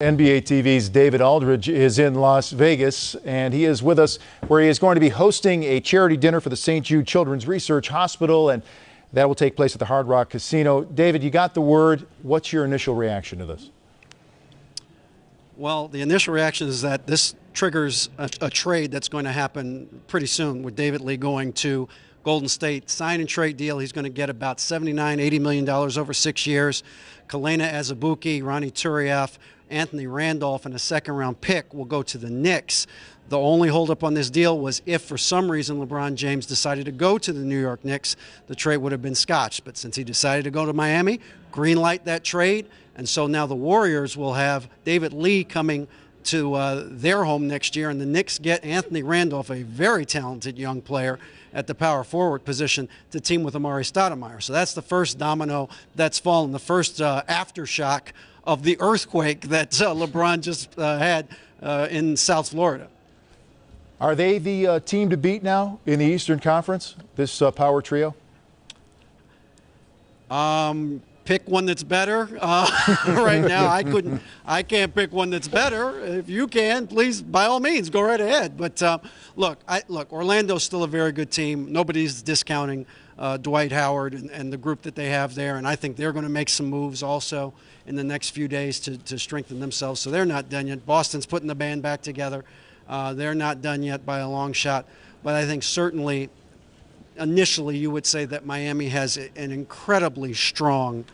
NBA TV's David Aldridge is in Las Vegas, and he is with us where he is going to be hosting a charity dinner for the St. Jude Children's Research Hospital, and that will take place at the Hard Rock Casino. David, you got the word. What's your initial reaction to this? Well, the initial reaction is that this triggers a trade that's going to happen pretty soon with David Lee going to Golden State. Sign and trade deal. He's going to get about $80 million over 6 years. Kalena Azubuike, Ronnie Turiaf, Anthony Randolph, and a second-round pick will go to the Knicks. The only holdup on this deal was if, for some reason, LeBron James decided to go to the New York Knicks, the trade would have been scotched. But since he decided to go to Miami, greenlight that trade, and so now the Warriors will have David Lee coming to their home next year, and the Knicks get Anthony Randolph, a very talented young player at the power forward position, to team with Amari Stoudemire. So that's the first domino that's fallen, the first aftershock of the earthquake that LeBron just had in South Florida. Are they the team to beat now in the Eastern Conference, this power trio? Pick one that's better. Right now, I can't pick one that's better. If you can, please, by all means, go right ahead. But look, Orlando's still a very good team. Nobody's discounting Dwight Howard and the group that they have there, and I think they're going to make some moves also in the next few days to strengthen themselves. So they're not done yet. Boston's putting the band back together. They're not done yet by a long shot. But I think certainly, initially, you would say that Miami has an incredibly strong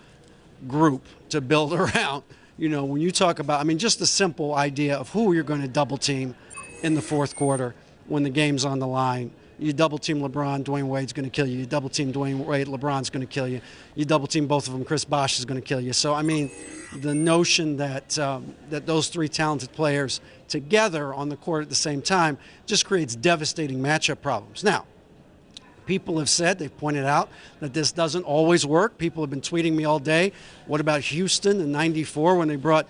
group to build around. You know, when you talk about, I mean, just the simple idea of who you're going to double team in the fourth quarter when the game's on the line. You double team LeBron, Dwayne Wade's going to kill you. You double team Dwayne Wade, LeBron's going to kill you. You double team both of them, Chris Bosh is going to kill you. So, I mean, the notion that that those three talented players together on the court at the same time just creates devastating matchup problems. Now, people have said, they've pointed out that this doesn't always work. People have been tweeting me all day. What about Houston in '94 when they brought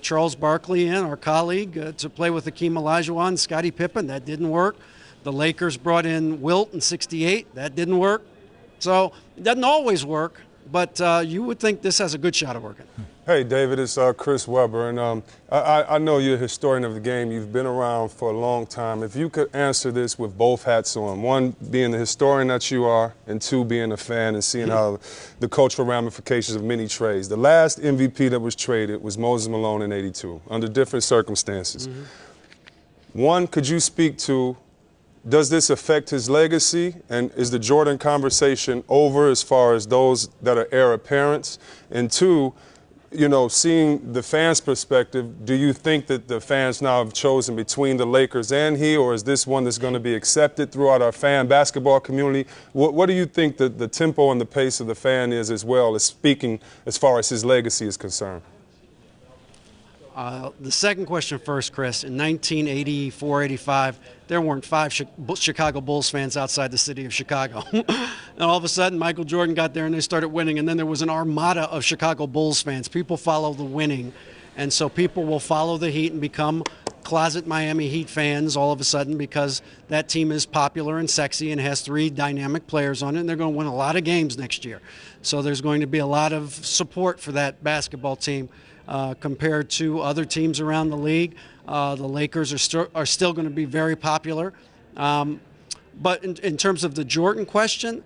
Charles Barkley in, our colleague, to play with Hakeem Olajuwon and Scottie Pippen? That didn't work. The Lakers brought in Wilt in '68. That didn't work. So it doesn't always work, but you would think this has a good shot of working. Hey, David, it's Chris Webber, and I know you're a historian of the game. You've been around for a long time. If you could answer this with both hats on, one being the historian that you are, and two being a fan and seeing how the cultural ramifications of many trades. The last MVP that was traded was Moses Malone in '82, under different circumstances. One, could you speak to, does this affect his legacy, and is the Jordan conversation over as far as those that are heir apparents? And two, you know, seeing the fans' perspective, do you think that the fans now have chosen between the Lakers and he, or is this one that's going to be accepted throughout our fan basketball community? What do you think that the tempo and the pace of the fan is, as well as speaking as far as his legacy is concerned? The second question first, Chris. In 1984-85, there weren't 5 Chicago Bulls fans outside the city of Chicago. And all of a sudden, Michael Jordan got there and they started winning, and then there was an armada of Chicago Bulls fans. People follow the winning, and so people will follow the Heat and become closet Miami Heat fans all of a sudden because that team is popular and sexy and has 3 dynamic players on it, and they're going to win a lot of games next year. So there's going to be a lot of support for that basketball team. Compared to other teams around the league. The Lakers are still going to be very popular. But in terms of the Jordan question,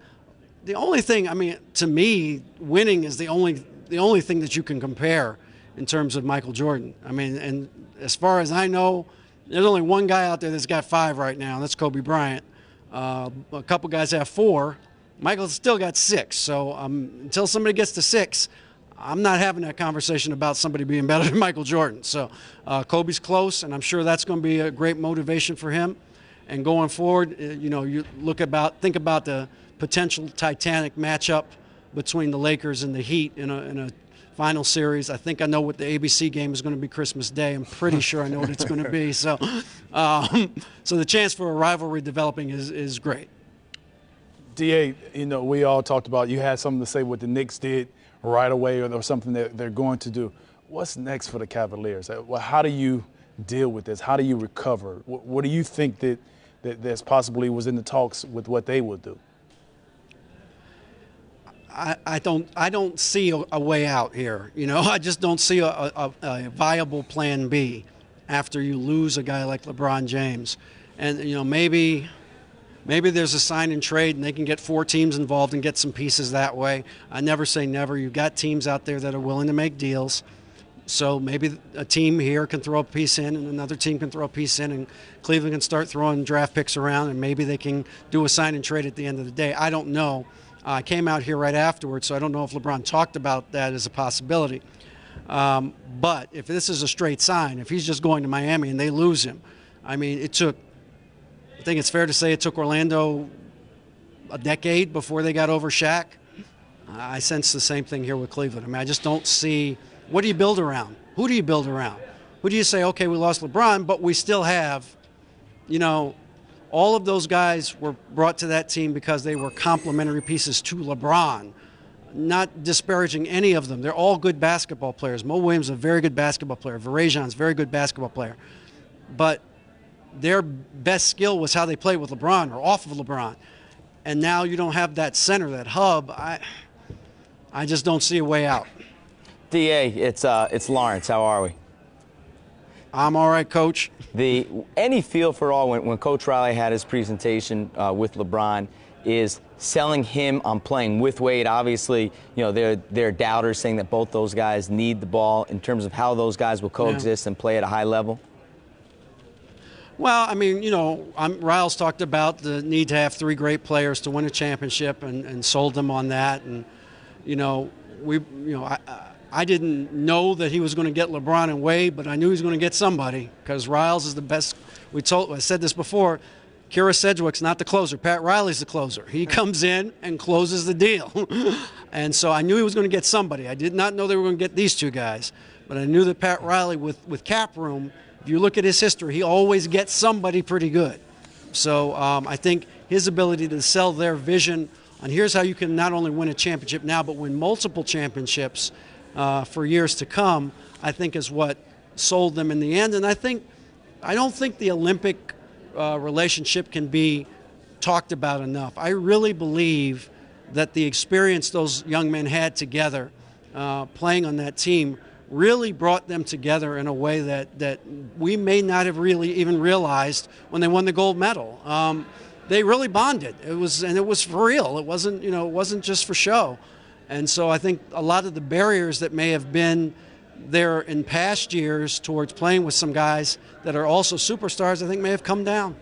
the only thing, I mean, to me, winning is the only thing that you can compare in terms of Michael Jordan. I mean, and as far as I know, there's only one guy out there that's got 5 right now, and that's Kobe Bryant. A couple guys have 4. Michael's still got 6. So until somebody gets to 6, I'm not having that conversation about somebody being better than Michael Jordan. So Kobe's close, and I'm sure that's going to be a great motivation for him. And going forward, you know, you think about the potential Titanic matchup between the Lakers and the Heat in a final series. I think I know what the ABC game is going to be Christmas Day. I'm pretty sure I know what it's going to be. So, so the chance for a rivalry developing is great. DA, you know, we all talked about, you had something to say what the Knicks did right away, or something that they're going to do. What's next for the Cavaliers? Well, how do you deal with this? How do you recover? What do you think that there's possibly was in the talks with what they will do? I don't see a way out here. You know, I just don't see a viable plan B after you lose a guy like LeBron James. And, you know, maybe there's a sign and trade and they can get 4 teams involved and get some pieces that way. I never say never. You've got teams out there that are willing to make deals. So maybe a team here can throw a piece in and another team can throw a piece in and Cleveland can start throwing draft picks around and maybe they can do a sign and trade at the end of the day. I don't know. I came out here right afterwards, so I don't know if LeBron talked about that as a possibility. But if this is a straight sign, if he's just going to Miami and they lose him, I mean, I think it's fair to say it took Orlando a decade before they got over Shaq. I sense the same thing here with Cleveland. I mean, I just don't see. What do you build around? Who do you build around? Who do you say, okay, we lost LeBron, but we still have, you know, all of those guys were brought to that team because they were complementary pieces to LeBron. Not disparaging any of them. They're all good basketball players. Mo Williams is a very good basketball player. Verajan's a very good basketball player. But their best skill was how they played with LeBron or off of LeBron. And now you don't have that center, that hub. I just don't see a way out. DA, it's Lawrence. How are we? I'm all right, Coach. Any feel for all when Coach Riley had his presentation with LeBron is selling him on playing with Wade. Obviously, you know, there are doubters saying that both those guys need the ball in terms of how those guys will coexist and play at a high level. Well, I mean, you know, Riles talked about the need to have 3 great players to win a championship and sold them on that. And, you know, I didn't know that he was going to get LeBron and Wade, but I knew he was going to get somebody because Riles is the best. I said this before. Kira Sedgwick's not the closer. Pat Riley's the closer. He comes in and closes the deal. And so I knew he was going to get somebody. I did not know they were going to get these 2 guys, but I knew that Pat Riley with cap room, if you look at his history, he always gets somebody pretty good. So I think his ability to sell their vision on here's how you can not only win a championship now, but win multiple championships for years to come, I think is what sold them in the end. And I don't think the Olympic relationship can be talked about enough. I really believe that the experience those young men had together playing on that team really brought them together in a way that we may not have really even realized when they won the gold medal. They really bonded. It was for real. It wasn't just for show. And so I think a lot of the barriers that may have been there in past years towards playing with some guys that are also superstars, I think may have come down.